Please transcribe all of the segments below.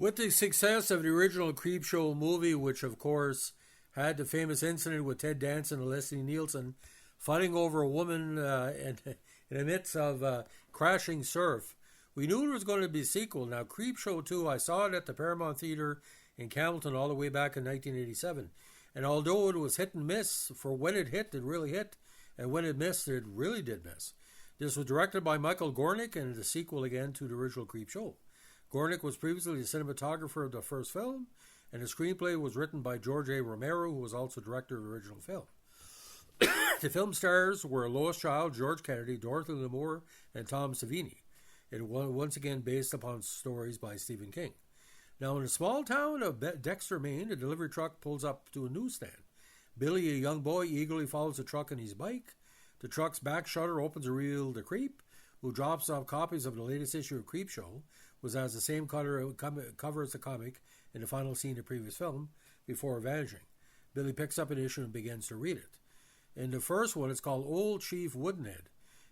With the success of the original Creepshow movie, which of course had the famous incident with Ted Danson and Leslie Nielsen fighting over a woman in the midst of crashing surf, we knew there was going to be a sequel. Now, Creepshow 2, I saw it at the Paramount Theatre in Campbellton all the way back in 1987. And although it was hit and miss, for when it hit, it really hit. And when it missed, it really did miss. This was directed by Michael Gornick and the sequel again to the original Creepshow. Gornick was previously the cinematographer of the first film, and the screenplay was written by George Romero, who was also director of the original film. The film stars were Lois Child, George Kennedy, Dorothy Lamour, and Tom Savini. It was once again based upon stories by Stephen King. Now, in a small town of Dexter, Maine, a delivery truck pulls up to a newsstand. Billy, a young boy, eagerly follows the truck on his bike. The truck's back shutter opens to reveal the creep, who drops off copies of the latest issue of Creepshow, which has the same cover as the comic in the final scene of the previous film, before vanishing. Billy picks up an issue and begins to read it. In the first one, it's called Old Chief Woodenhead.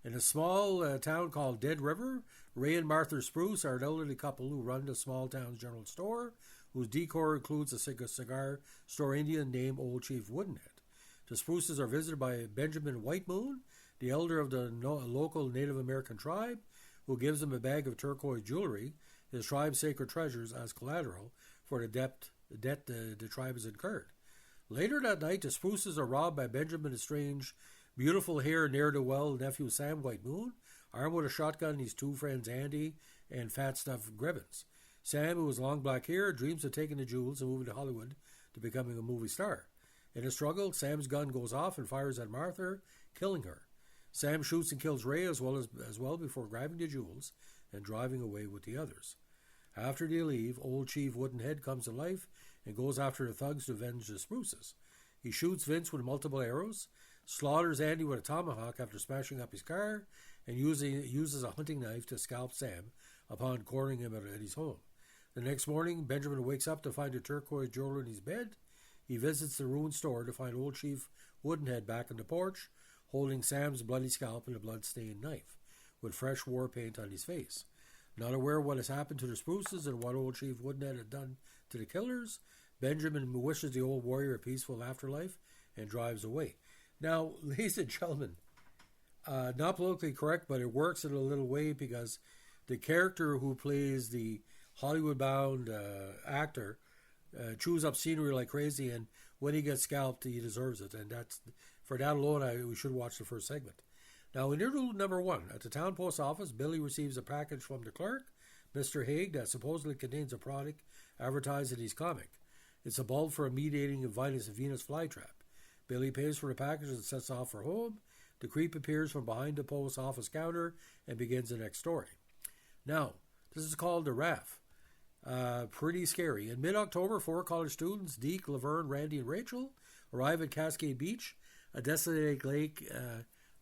In a small town called Dead River, Ray and Martha Spruce are an elderly couple who run the small town's general store, whose decor includes a cigar store Indian named Old Chief Woodenhead. The Spruces are visited by Benjamin Whitemoon, the elder of the local Native American tribe, who gives them a bag of turquoise jewelry, his tribe's sacred treasures, as collateral for the debt the tribe has incurred. Later that night, the Spruces are robbed by Benjamin's strange, beautiful hair ne'er-do-well nephew Sam Whitemoon, armed with a shotgun, and his two friends Andy and Fat Stuff Gribbons. Sam, who has long black hair, dreams of taking the jewels and moving to Hollywood to becoming a movie star. In a struggle, Sam's gun goes off and fires at Martha, killing her. Sam shoots and kills Ray as well before grabbing the jewels and driving away with the others. After they leave, Old Chief Woodenhead comes to life and goes after the thugs to avenge the Spruces. He shoots Vince with multiple arrows, slaughters Andy with a tomahawk after smashing up his car, and uses a hunting knife to scalp Sam upon cornering him at his home. The next morning, Benjamin wakes up to find a turquoise jewelry in his bed. He visits the ruined store to find Old Chief Woodenhead back on the porch, holding Sam's bloody scalp and a blood-stained knife, with fresh war paint on his face. Not aware of what has happened to the Spruces and what Old Chief Woodenhead had done to the killers, Benjamin wishes the old warrior a peaceful afterlife and drives away. Now, ladies and gentlemen, not politically correct, but it works in a little way because the character who plays the Hollywood-bound actor chews up scenery like crazy, and when he gets scalped, he deserves it. And that's for that alone, we should watch the first segment. Now, in interlude number 1, at the town post office, Billy receives a package from the clerk, Mr. Haig, that supposedly contains a product advertised in his comic. It's a bulb for a mediating Venus flytrap. Billy pays for the package and sets off for home. The creep appears from behind the post office counter and begins the next story. Now, this is called The Raft. Pretty scary. In mid-October, 4 college students, Deke, Laverne, Randy, and Rachel, arrive at Cascade Beach, a desolate lake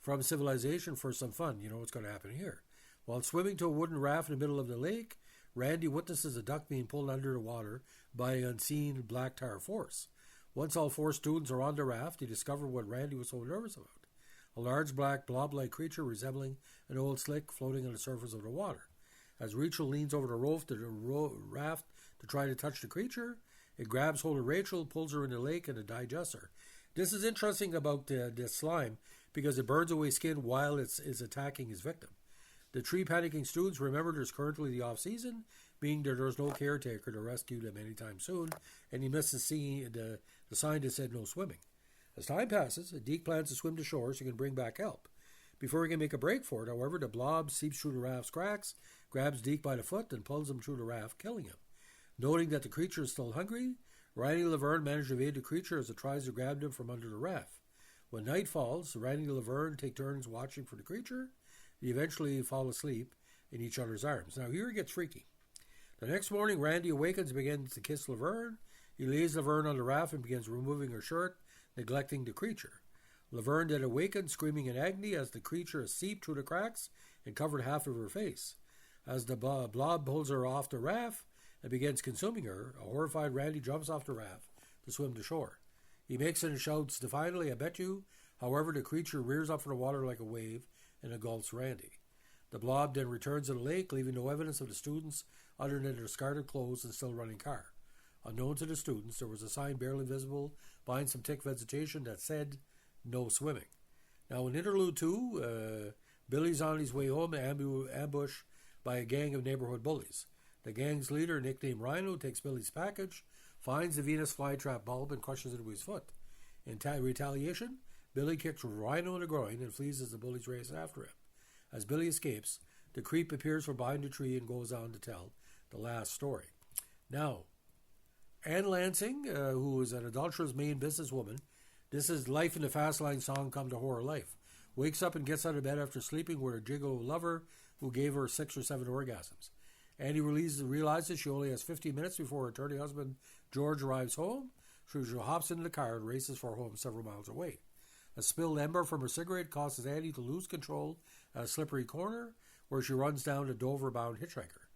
from civilization, for some fun. You know what's going to happen here. While swimming to a wooden raft in the middle of the lake, Randy witnesses a duck being pulled under the water by an unseen black tar force. Once all 4 students are on the raft, they discover what Randy was so nervous about. A large black blob-like creature resembling an old slick floating on the surface of the water. As Rachel leans over the raft to try to touch the creature, it grabs hold of Rachel, pulls her in the lake, and it digests her. This is interesting about the slime because it burns away skin while it's attacking his victim. The 3 panicking students remember there's currently the off-season, being that there's no caretaker to rescue them anytime soon, and he misses seeing the sign that said no swimming. As time passes, Deke plans to swim to shore so he can bring back help. Before he can make a break for it, however, the blob seeps through the raft's cracks, grabs Deke by the foot, and pulls him through the raft, killing him. Noting that the creature is still hungry, Randy and Laverne manage to evade the creature as it tries to grab them from under the raft. When night falls, Randy and Laverne take turns watching for the creature. They eventually fall asleep in each other's arms. Now, here it gets freaky. The next morning, Randy awakens and begins to kiss Laverne. He lays Laverne on the raft and begins removing her shirt, neglecting the creature. Laverne then awakens, screaming in agony as the creature has seeped through the cracks and covered half of her face. As the blob pulls her off the raft and begins consuming her, a horrified Randy jumps off the raft to swim to shore. He makes it and shouts defiantly, "I bet you." However, the creature rears up from the water like a wave and engulfs Randy. The blob then returns to the lake, leaving no evidence of the students other than their discarded clothes and still running car. Unknown to the students, there was a sign barely visible behind some thick vegetation that said, "No swimming." Now in Interlude 2, Billy's on his way home, ambushed by a gang of neighborhood bullies. The gang's leader, nicknamed Rhino, takes Billy's package, finds the Venus flytrap bulb, and crushes it with his foot. In retaliation, Billy kicks Rhino in the groin and flees as the bullies race after him. As Billy escapes, the creep appears from behind a tree and goes on to tell the last story. Now, Anne Lansing, who is an adulterous Maine businesswoman, this is Life in the Fast Line song come to horror life, wakes up and gets out of bed after sleeping with a gigolo lover who gave her 6 or 7 orgasms. Annie realizes she only has 15 minutes before her attorney husband George arrives home, so she hops into the car and races for home several miles away. A spilled ember from her cigarette causes Annie to lose control at a slippery corner, where she runs down a Dover-bound hitchhiker.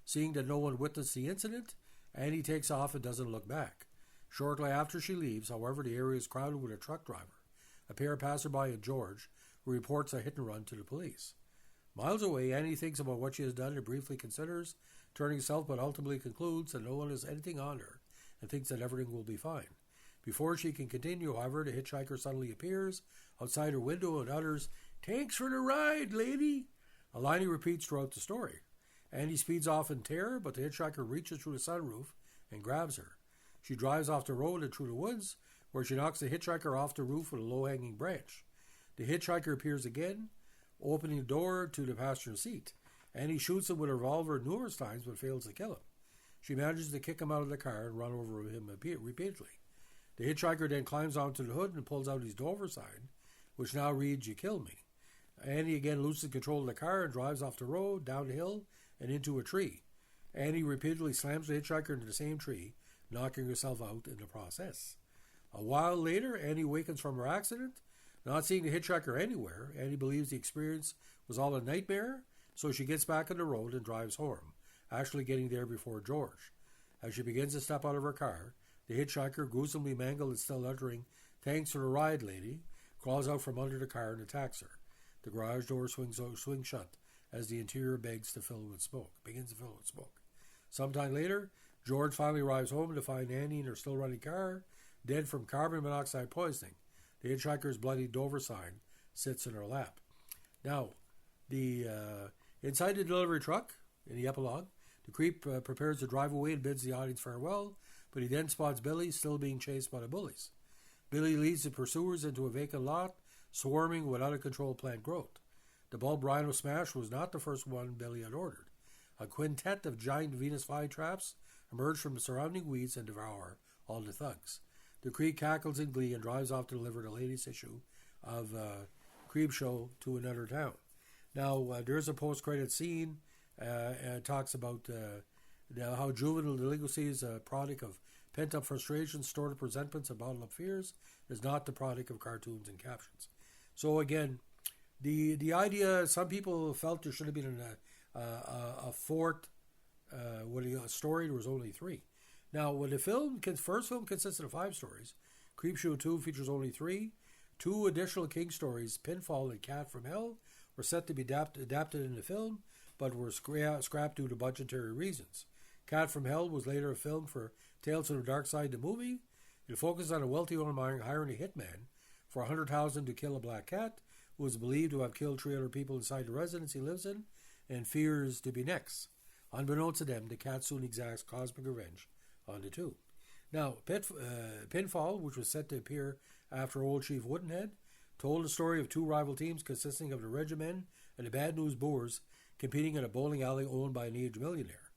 Seeing that no one witnessed the incident, Annie takes off and doesn't look back. Shortly after she leaves, however, the area is crowded with a truck driver, a pair of passerby, and George, who reports a hit-and-run to the police. Miles away, Annie thinks about what she has done and briefly considers turning south, but ultimately concludes that no one has anything on her and thinks that everything will be fine. Before she can continue, however, the hitchhiker suddenly appears outside her window and utters, "Thanks for the ride, lady," a line he repeats throughout the story. Annie speeds off in terror, but the hitchhiker reaches through the sunroof and grabs her. She drives off the road and through the woods, where she knocks the hitchhiker off the roof with a low-hanging branch. The hitchhiker appears again, opening the door to the passenger seat. Annie shoots him with a revolver numerous times, but fails to kill him. She manages to kick him out of the car and run over him repeatedly. The hitchhiker then climbs onto the hood and pulls out his Dover sign, which now reads, "You killed me." Annie again loses control of the car and drives off the road, down the hill, and into a tree. Annie repeatedly slams the hitchhiker into the same tree, knocking herself out in the process. A while later, Annie awakens from her accident. Not seeing the hitchhiker anywhere, Annie believes the experience was all a nightmare, so she gets back on the road and drives home, actually getting there before George. As she begins to step out of her car, the hitchhiker, gruesomely mangled and still uttering, "Thanks for the ride, lady," crawls out from under the car and attacks her. The garage door swings shut as the interior begins to fill with smoke. Sometime later, George finally arrives home to find Annie in her still running car, dead from carbon monoxide poisoning. The hitchhiker's bloody Dover sign sits in her lap. Now, inside the delivery truck, in the epilogue, the creep prepares to drive away and bids the audience farewell, but he then spots Billy still being chased by the bullies. Billy leads the pursuers into a vacant lot, swarming with out-of-control plant growth. The bulb Rhino smash was not the first one Billy had ordered. A quintet of giant Venus flytraps emerge from the surrounding weeds and devour all the thugs. The creep cackles in glee and drives off to deliver the latest issue of Creepshow to another town. Now, there's a post-credit scene and talks about how juvenile delinquency is a product of pent-up frustrations, stored-up resentments, and bottled-up fears, is not the product of cartoons and captions. So again, the idea, some people felt there should have been a fourth story. There was only 3. Now, when the first film consisted of 5 stories, Creepshow 2 features only 3. 2 additional King stories, Pinfall and Cat from Hell, were set to be adapted in the film, but were scrapped due to budgetary reasons. Cat from Hell was later a film for Tales from the Dark Side, the movie. It focused on a wealthy owner hiring a hitman for $100,000 to kill a black cat, who is believed to have killed 300 people inside the residence he lives in, and fears to be next. Unbeknownst to them, the cat soon exacts cosmic revenge on the two. Now, Pinfall, which was set to appear after Old Chief Woodenhead, told the story of 2 rival teams consisting of the Regimen and the Bad News Boers competing in a bowling alley owned by an aged millionaire.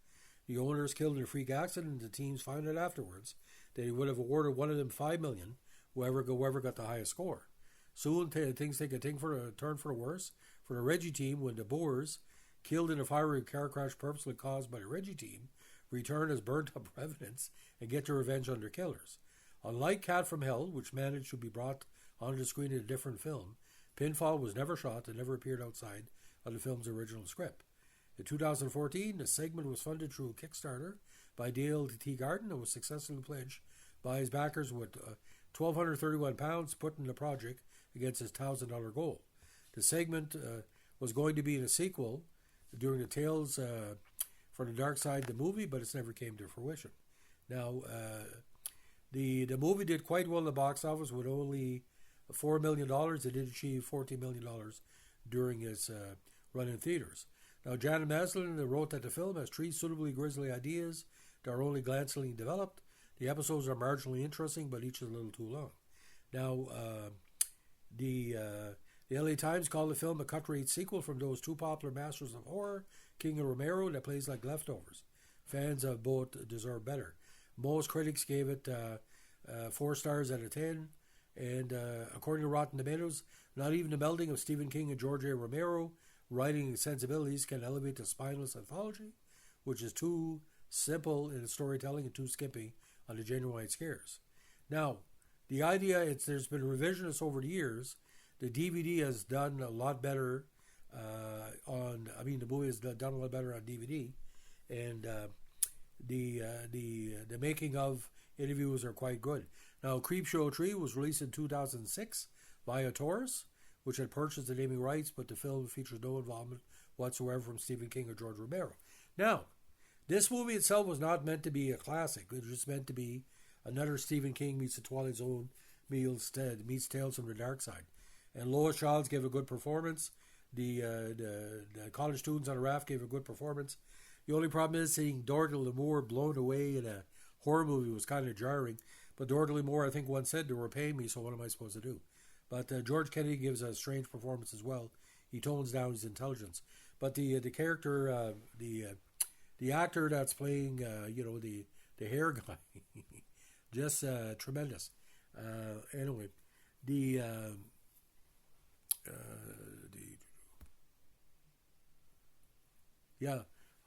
The owners killed in a freak accident, and the teams found out afterwards that he would have awarded one of them $5 million, whoever got the highest score. Soon, things take a turn for the worse for the Reggie team when the Boers, killed in a fiery car crash purposely caused by the Reggie team, return as burnt-up evidence and get their revenge on their killers. Unlike Cat from Hell, which managed to be brought onto the screen in a different film, Pinfall was never shot and never appeared outside of the film's original script. In 2014, the segment was funded through a Kickstarter by Dale T. Garden and was successfully pledged by his backers with £1,231 put in the project against his $1,000 goal. The segment was going to be in a sequel during the Tales for the Dark Side, the movie, but it's never came to fruition. Now, the movie did quite well in the box office with only $4 million. It did achieve $14 million during its run in theaters. Now, Janet Maslin wrote that the film has three suitably grisly ideas that are only glancingly developed. The episodes are marginally interesting, but each is a little too long. Now, the LA Times called the film a cut-rate sequel from those two popular masters of horror, King and Romero, that plays like leftovers. Fans of both deserve better. Most critics gave it 4 stars out of 10, and according to Rotten Tomatoes, not even the melding of Stephen King and George Romero writing sensibilities can elevate the spineless anthology, which is too simple in its storytelling and too skimpy on the genuine scares. Now, the idea, there's been revisionists over the years. The DVD has done a lot better the movie has done a lot better on DVD, and the making of interviews are quite good. Now, Creepshow 3 was released in 2006 via Taurus, which had purchased the naming rights, but the film features no involvement whatsoever from Stephen King or George Romero. Now, this movie itself was not meant to be a classic. It was just meant to be another Stephen King meets the Twilight Zone meets Tales from the Dark Side. And Lois Childs gave a good performance. The college students on the raft gave a good performance. The only problem is seeing Dorothy Lamour blown away in a horror movie was kind of jarring. But Dorothy Lamour, I think once said, they were paying me, so what am I supposed to do? But George Kennedy gives a strange performance as well. He tones down his intelligence. But the character, the actor that's playing, the hair guy, just tremendous. Anyway,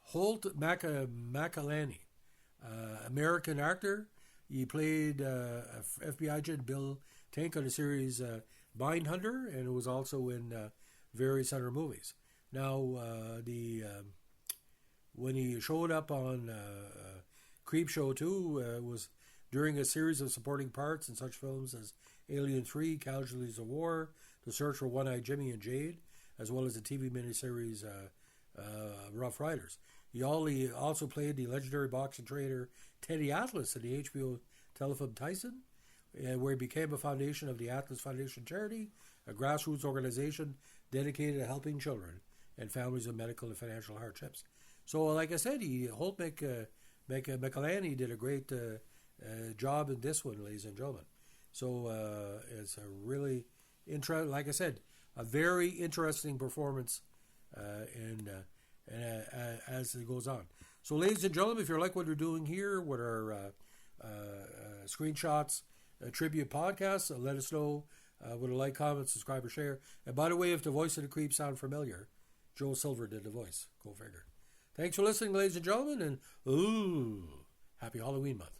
Holt McElhenney, American actor. He played FBI agent Bill Tank on the series Mindhunter, and it was also in various other movies. Now, when he showed up on Creepshow 2, was during a series of supporting parts in such films as Alien 3, Casualties of War, The Search for One-Eyed Jimmy and Jade, as well as the TV miniseries Rough Riders. He also played the legendary boxing trainer Teddy Atlas in the HBO telefilm Tyson, where he became a foundation of the Atlas Foundation charity, a grassroots organization dedicated to helping children and families with medical and financial hardships. So, like I said, Holt McElhenney did a great job in this one, ladies and gentlemen. So it's a really like I said, a very interesting performance, and as it goes on. So, ladies and gentlemen, if you like what we're doing here with our screenshots tribute podcast, let us know with a like, comment, subscribe, or share. And by the way, if the voice of the creep sound familiar, Joe Silver did the voice. Go figure. Thanks for listening, ladies and gentlemen, and happy Halloween month.